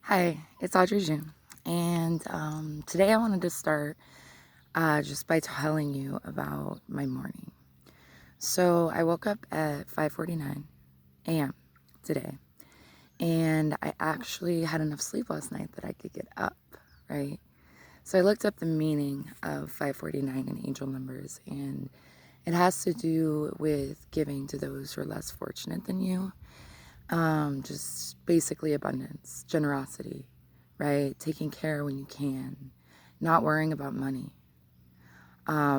Hi, it's Audrey June, and today I wanted to start just by telling you about my morning. So I woke up at 5:49 a.m. today, and I actually had enough sleep last night that I could get up, right? So I looked up the meaning of 549 in angel numbers, and it has to do with giving to those who are less fortunate than you. Just basically abundance, generosity, right? Taking care when you can, not worrying about money,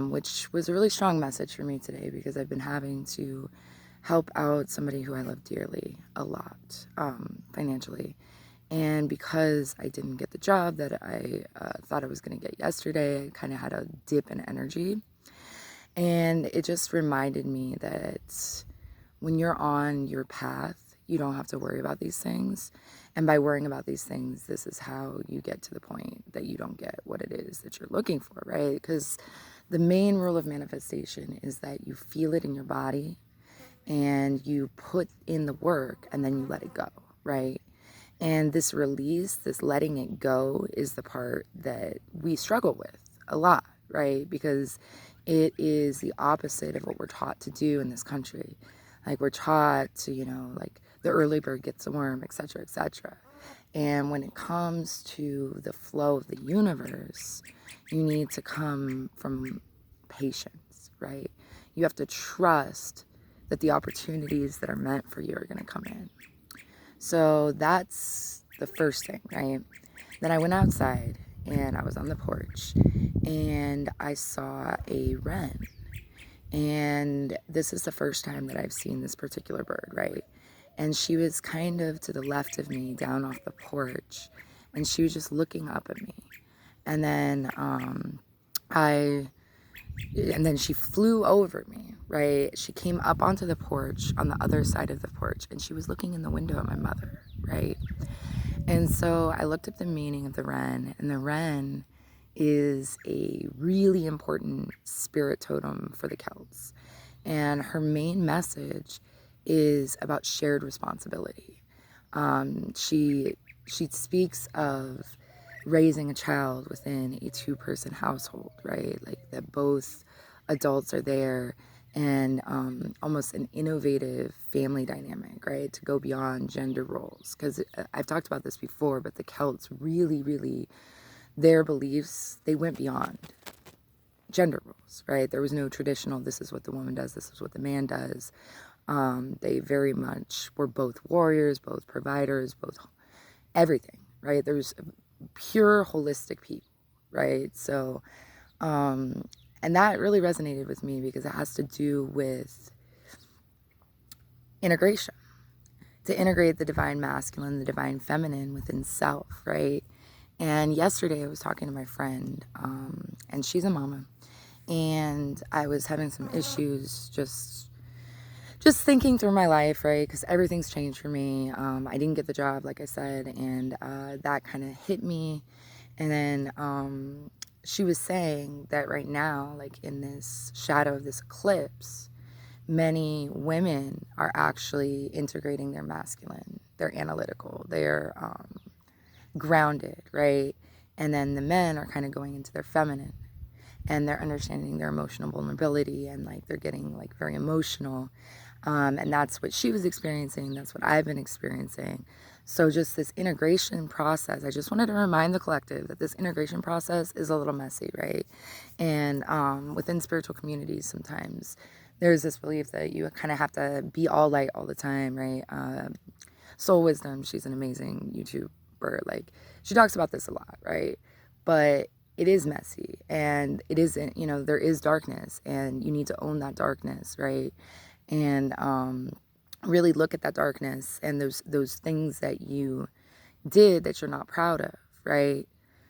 which was a really strong message for me today because I've been having to help out somebody who I love dearly a lot, financially. And because I didn't get the job that I thought I was going to get yesterday, I kind of had a dip in energy. And it just reminded me that when you're on your path, you don't have to worry about these things. And by worrying about these things, this is how you get to the point that you don't get what it is that you're looking for, right? Because the main rule of manifestation is that you feel it in your body and you put in the work and then you let it go, right? And this release, this letting it go, is the part that we struggle with a lot, right? Because it is the opposite of what we're taught to do in this country. Like, we're taught to, like, the early bird gets the worm, etc., etc. And when it comes to the flow of the universe, you need to come from patience, right? You have to trust that the opportunities that are meant for you are going to come in. So that's the first thing, right? Then I went outside and I was on the porch and I saw a wren. And this is the first time that I've seen this particular bird, right? And she was kind of to the left of me down off the porch and she was just looking up at me. And then I and then she flew over me, right? She came up onto the porch on the other side of the porch and she was looking in the window at my mother, right? And so I looked up the meaning of the wren, and the wren is a really important spirit totem for the Celts. And her main message is about shared responsibility. She speaks of raising a child within a two-person household, right? Like that both adults are there, and almost an innovative family dynamic, right? To go beyond gender roles. Because I've talked about this before, but the Celts really, really, their beliefs, they went beyond gender roles, right? There was no traditional, this is what the woman does, this is what the man does. They very much were both warriors, both providers, both everything, right? There's pure holistic people, right? So, and that really resonated with me because it has to do with integration, to integrate the divine masculine, the divine feminine within self, right? And yesterday I was talking to my friend, and she's a mama, and I was having some issues just thinking through my life, right? Because everything's changed for me. I didn't get the job, like I said, and that kind of hit me. And then she was saying that right now, like in this shadow of this eclipse, many women are actually integrating their masculine. They're analytical. They're grounded, right? And then the men are kind of going into their feminine, and they're understanding their emotional vulnerability, and like they're getting like very emotional. And that's what she was experiencing. That's what I've been experiencing. So just this integration process, I just wanted to remind the collective that this integration process is a little messy, right? And within spiritual communities, sometimes there's this belief that you kind of have to be all light all the time, right? Soul Wisdom, she's an amazing YouTuber. Like, she talks about this a lot, right? But it is messy, and it isn't, there is darkness, and you need to own that darkness, right? And really look at that darkness and those things that you did that you're not proud of, right?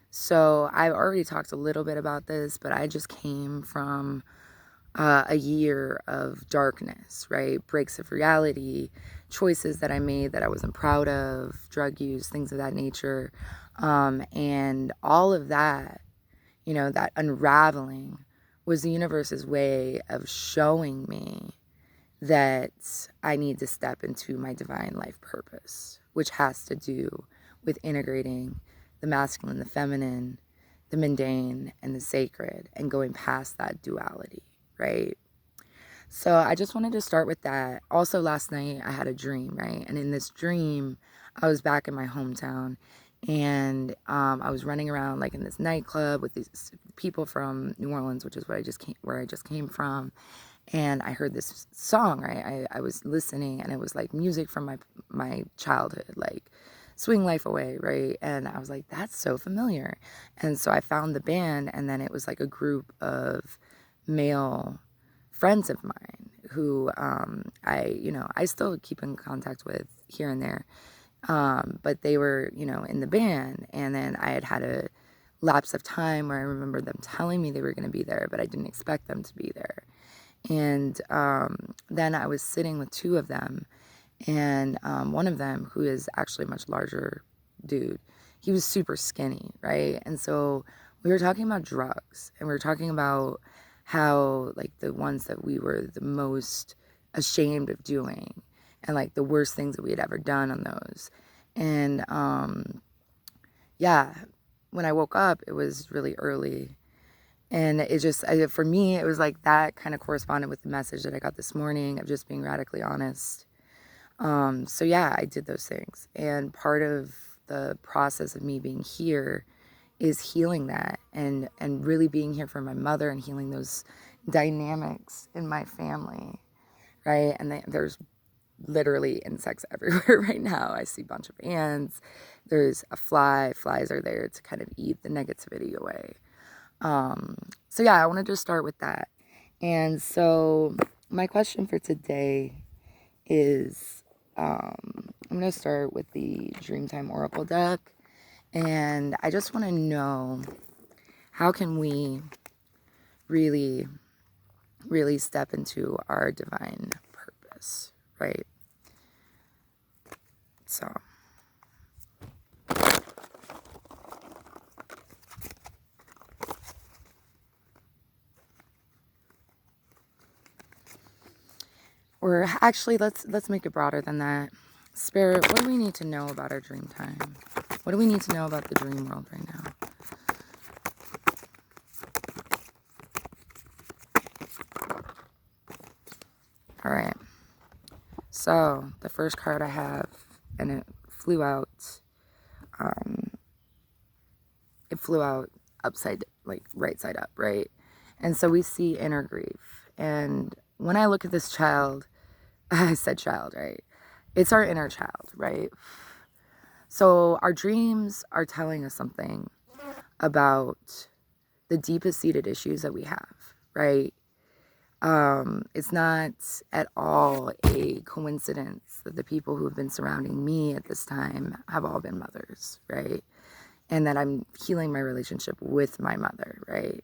So I've already talked a little bit about this, but I just came from a year of darkness, right? Breaks of reality, choices that I made that I wasn't proud of, drug use, things of that nature. And all of that, that unraveling was the universe's way of showing me that I need to step into my divine life purpose, which has to do with integrating the masculine, the feminine, the mundane, and the sacred, and going past that duality, right? So I just wanted to start with that. Also, last night I had a dream, right? And in this dream, I was back in my hometown, and I was running around like in this nightclub with these people from New Orleans, which is where I just came from. And I heard this song, right? I was listening, and it was like music from my childhood, like Swing Life Away, right? And I was like, that's so familiar. And so I found the band, and then it was like a group of male friends of mine who I still keep in contact with here and there. But they were, in the band, and then I had a lapse of time where I remember them telling me they were going to be there, but I didn't expect them to be there. And then I was sitting with two of them, and one of them, who is actually a much larger dude, he was super skinny, right? And so we were talking about drugs, and we were talking about how, like, the ones that we were the most ashamed of doing, and like the worst things that we had ever done on those. And yeah, when I woke up, it was really early. And it just, for me, it was like that kind of corresponded with the message that I got this morning of just being radically honest. So yeah, I did those things. And part of the process of me being here is healing that, and really being here for my mother, and healing those dynamics in my family, right? And there's literally insects everywhere right now. I see a bunch of ants. There's a fly. Flies are there to kind of eat the negativity away. So yeah, I wanted to start with that. And so my question for today is, I'm going to start with the Dreamtime Oracle deck. And I just want to know, how can we really, really step into our divine purpose, right? So or actually, let's make it broader than that. Spirit, what do we need to know about our dream time? What do we need to know about the dream world right now? All right. So the first card I have, and it flew out upside, like right side up, right? And so we see inner grief. And when I look at this child, I said child, right? It's our inner child, right? So our dreams are telling us something about the deepest seated issues that we have, right? It's not at all a coincidence that the people who have been surrounding me at this time have all been mothers, right? And that I'm healing my relationship with my mother, right?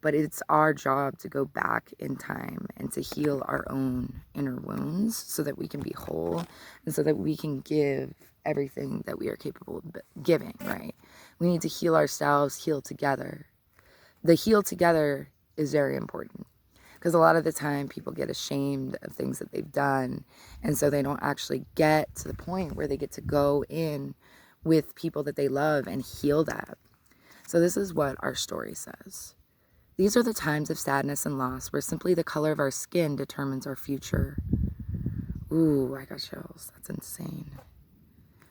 But it's our job to go back in time and to heal our own inner wounds so that we can be whole, and so that we can give everything that we are capable of giving, right? We need to heal ourselves, heal together. The heal together is very important, because a lot of the time people get ashamed of things that they've done, and so they don't actually get to the point where they get to go in with people that they love and heal that. So this is what our story says. These are the times of sadness and loss where simply the color of our skin determines our future. Ooh, I got chills. That's insane.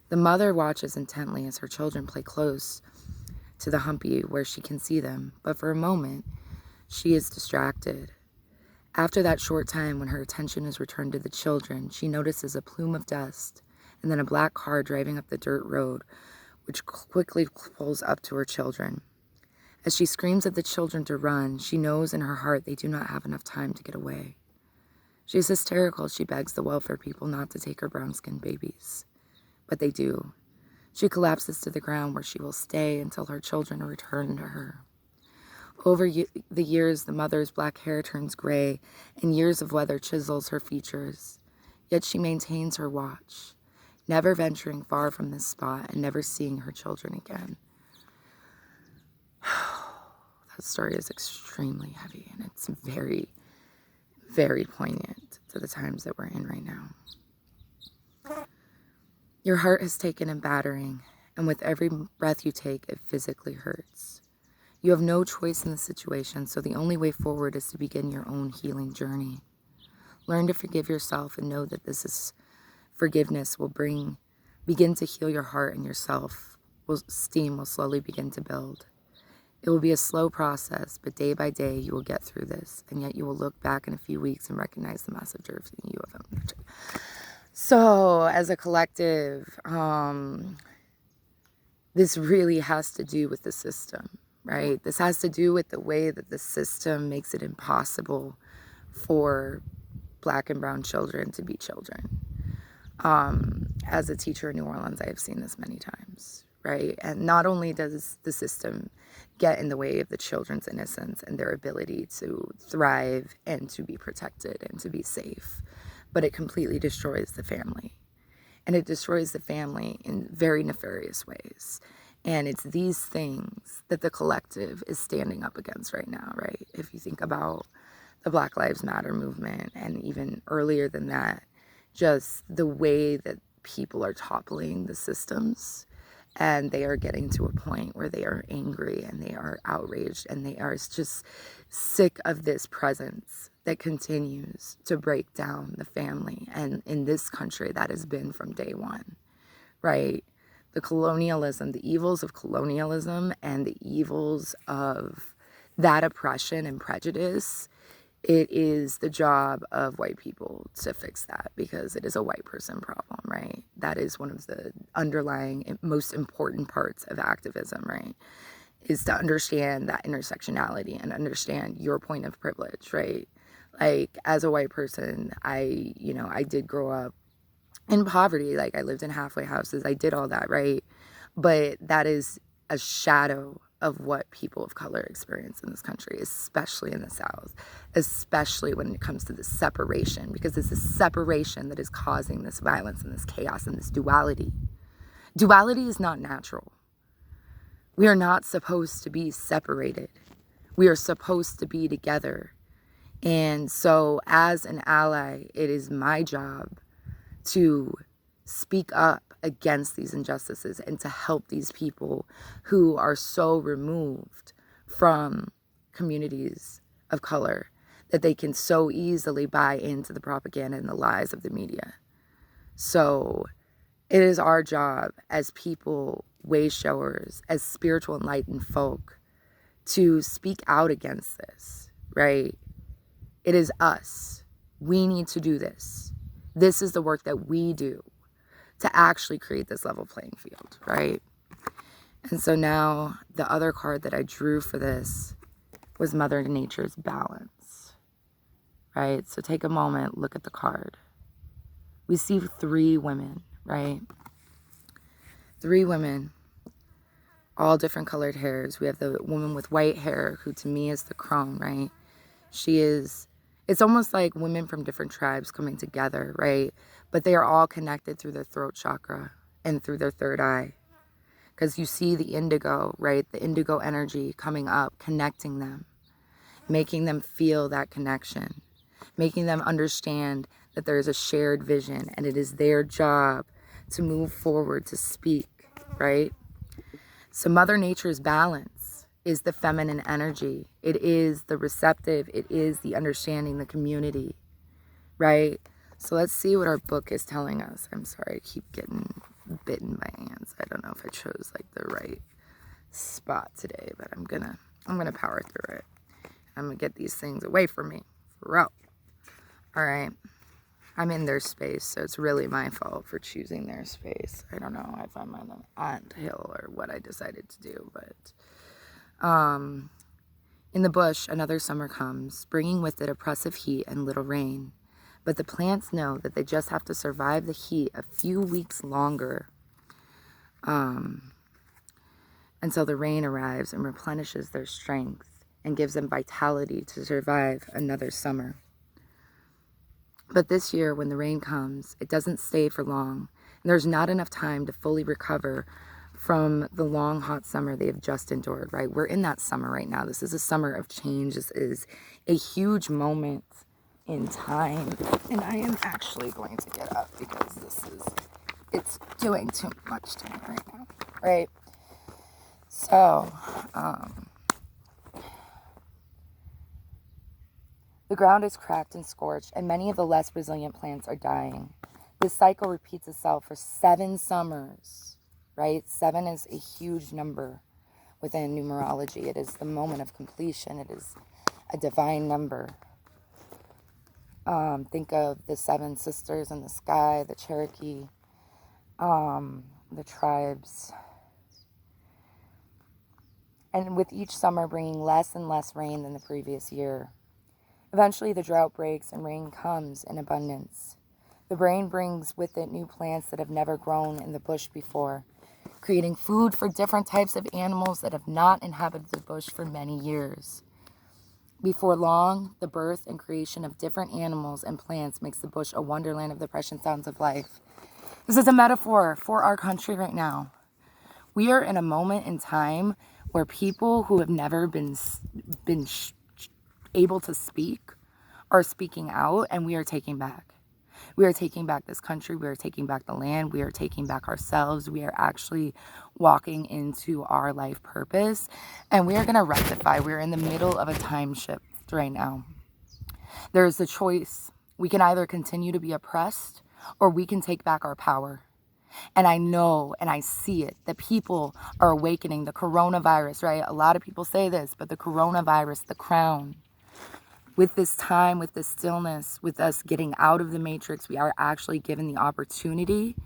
The mother watches intently as her children play close to the humpy where she can see them, but for a moment, she is distracted. After that short time when her attention is returned to the children, she notices a plume of dust and then a black car driving up the dirt road, which quickly pulls up to her children. As she screams at the children to run, she knows in her heart they do not have enough time to get away. She is hysterical as she begs the welfare people not to take her brown-skinned babies. But they do. She collapses to the ground where she will stay until her children are returned to her. Over the years, the mother's black hair turns gray, and years of weather chisels her features. Yet she maintains her watch, never venturing far from this spot and never seeing her children again. That story is extremely heavy, and it's very, very poignant to the times that we're in right now. Your heart has taken a battering, and with every breath you take, it physically hurts. You have no choice in the situation, so the only way forward is to begin your own healing journey. Learn to forgive yourself and know that forgiveness will begin to heal your heart, and steam will slowly begin to build. It will be a slow process, but day by day you will get through this, and yet you will look back in a few weeks and recognize the massive journey you have undertaken. So, as a collective, this really has to do with the system, right? This has to do with the way that the system makes it impossible for Black and brown children to be children. As a teacher in New Orleans, I have seen this many times, right? And not only does the system get in the way of the children's innocence and their ability to thrive and to be protected and to be safe, but it completely destroys the family. And it destroys the family in very nefarious ways. And it's these things that the collective is standing up against right now, right? If you think about the Black Lives Matter movement, and even earlier than that, just the way that people are toppling the systems, and they are getting to a point where they are angry and they are outraged and they are just sick of this presence that continues to break down the family. And in this country, that has been from day one, right? The colonialism, the evils of colonialism and the evils of that oppression and prejudice, it is the job of white people to fix that, because it is a white person problem, right? That is one of the underlying most important parts of activism, right? Is to understand that intersectionality and understand your point of privilege, right? Like, as a white person, I did grow up in poverty. Like, I lived in halfway houses. I did all that, right? But that is a shadow of what people of color experience in this country, especially in the South, especially when it comes to this separation, because it's this separation that is causing this violence and this chaos and this duality. Duality is not natural. We are not supposed to be separated. We are supposed to be together. And so as an ally, it is my job to speak up against these injustices and to help these people who are so removed from communities of color that they can so easily buy into the propaganda and the lies of the media. So it is our job as people, way showers, as spiritual enlightened folk, to speak out against this, right? It is us. We need to do this. This is the work that we do to actually create this level playing field, right? And so now the other card that I drew for this was Mother Nature's balance, right? So take a moment, look at the card. We see 3 women, right? 3 women, all different colored hairs. We have the woman with white hair, who to me is the crone, right? It's almost like women from different tribes coming together, right? But they are all connected through their throat chakra and through their third eye. Because you see the indigo, right? The indigo energy coming up, connecting them, making them feel that connection, making them understand that there is a shared vision, and it is their job to move forward, to speak, right? So Mother Nature's balance is the feminine energy. It is the receptive. It is the understanding, the community, right? So let's see what our book is telling us. I'm sorry, I keep getting bitten by ants. I don't know if I chose like the right spot today, but I'm gonna power through it. I'm gonna get these things away from me for real. All right, I'm in their space, so it's really my fault for choosing their space. I don't know if I'm on an anthill or what I decided to do, but in the bush, another summer comes, bringing with it oppressive heat and little rain. But the plants know that they just have to survive the heat a few weeks longer until the rain arrives and replenishes their strength and gives them vitality to survive another summer. But this year, when the rain comes, it doesn't stay for long, and there's not enough time to fully recover from the long, hot summer they have just endured, right? We're in that summer right now. This is a summer of change. This is a huge moment in time. And I am actually going to get up because this is it's doing too much to me right now, right? So, the ground is cracked and scorched, and many of the less resilient plants are dying. This cycle repeats itself for 7 summers, right? 7 is a huge number within numerology. It is the moment of completion. It is a divine number. Think of the 7 sisters in the sky, the Cherokee, the tribes. And with each summer bringing less and less rain than the previous year. Eventually the drought breaks and rain comes in abundance. The rain brings with it new plants that have never grown in the bush before, creating food for different types of animals that have not inhabited the bush for many years. Before long, the birth and creation of different animals and plants makes the bush a wonderland of the precious sounds of life. This is a metaphor for our country right now. We are in a moment in time where people who have never been able to speak are speaking out, and we are taking back. We are taking back this country. We are taking back the land. We are taking back ourselves. We are actually walking into our life purpose, and we are going to rectify. We're in the middle of a time shift right now. There's the choice. We can either continue to be oppressed, or we can take back our power. And I know, and I see it, that people are awakening. The coronavirus, right? A lot of people say this, but the coronavirus, the crown, with this time, with this stillness, with us getting out of the matrix, we are actually given the opportunity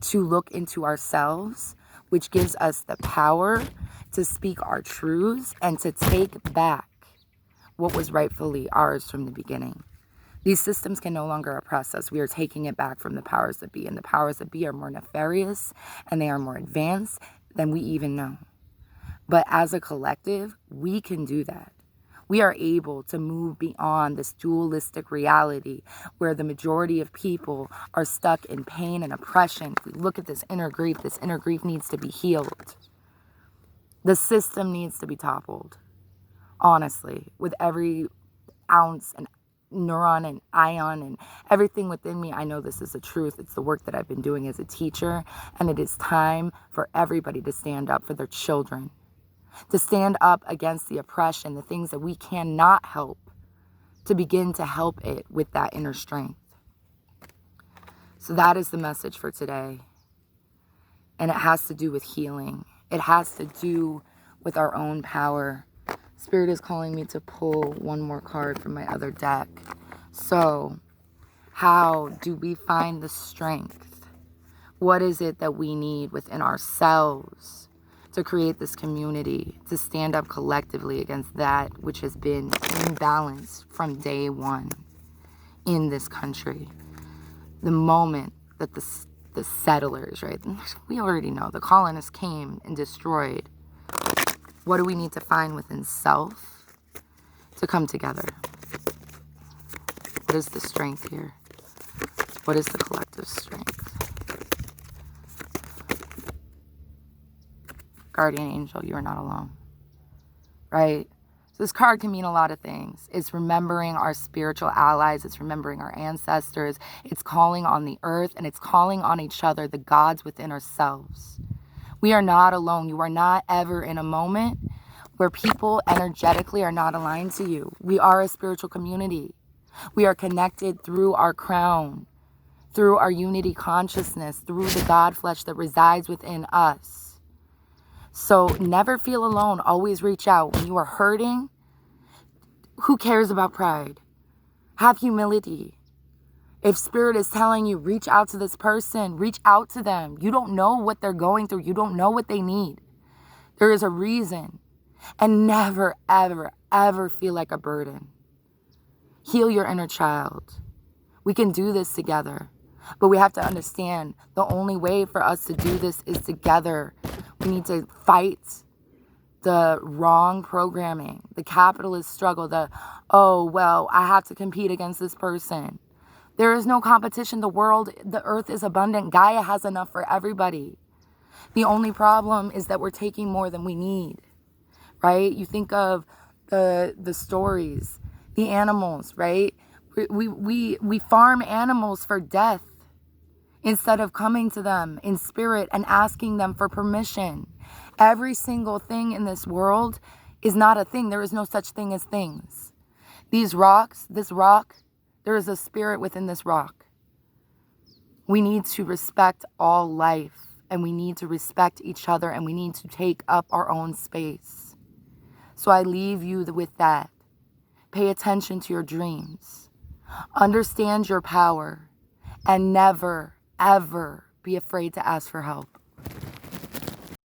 to look into ourselves, which gives us the power to speak our truths and to take back what was rightfully ours from the beginning. These systems can no longer oppress us. We are taking it back from the powers that be, and the powers that be are more nefarious and they are more advanced than we even know. But as a collective, we can do that. We are able to move beyond this dualistic reality where the majority of people are stuck in pain and oppression. If we look at this inner grief needs to be healed. The system needs to be toppled, honestly, with every ounce and neuron and ion and everything within me. I know this is the truth. It's the work that I've been doing as a teacher, and it is time for everybody to stand up for their children, to stand up against the oppression, the things that we cannot help, to begin to help it with that inner strength. So that is the message for today. And it has to do with healing. It has to do with our own power. Spirit is calling me to pull one more card from my other deck. So, how do we find the strength? What is it that we need within ourselves to create this community, to stand up collectively against that which has been imbalanced from day one in this country? The moment that the settlers, right? We already know the colonists came and destroyed. What do we need to find within self to come together? What is the strength here? What is the collective strength? Guardian angel, you are not alone, right? So this card can mean a lot of things. It's remembering our spiritual allies. It's remembering our ancestors. It's calling on the earth, and it's calling on each other, the gods within ourselves. We are not alone. You are not ever in a moment where people energetically are not aligned to you. We are a spiritual community. We are connected through our crown, through our unity consciousness, through the God flesh that resides within us. So never feel alone. Always reach out. When you are hurting, who cares about pride? Have humility. If spirit is telling you, reach out to this person, reach out to them. You don't know what they're going through. You don't know what they need. There is a reason. And never, ever, ever feel like a burden. Heal your inner child. We can do this together. But we have to understand the only way for us to do this is together. We need to fight the wrong programming, the capitalist struggle, oh, well, I have to compete against this person. There is no competition. The earth is abundant. Gaia has enough for everybody. The only problem is that we're taking more than we need, right? You think of the stories, the animals, right? We farm animals for death. instead of coming to them in spirit and asking them for permission. Every single thing in this world is not a thing. There is no such thing as things. These rocks, this rock, there is a spirit within this rock. We need to respect all life, and we need to respect each other, and we need to take up our own space. So I leave you with that. Pay attention to your dreams. Understand your power, and never, ever be afraid to ask for help.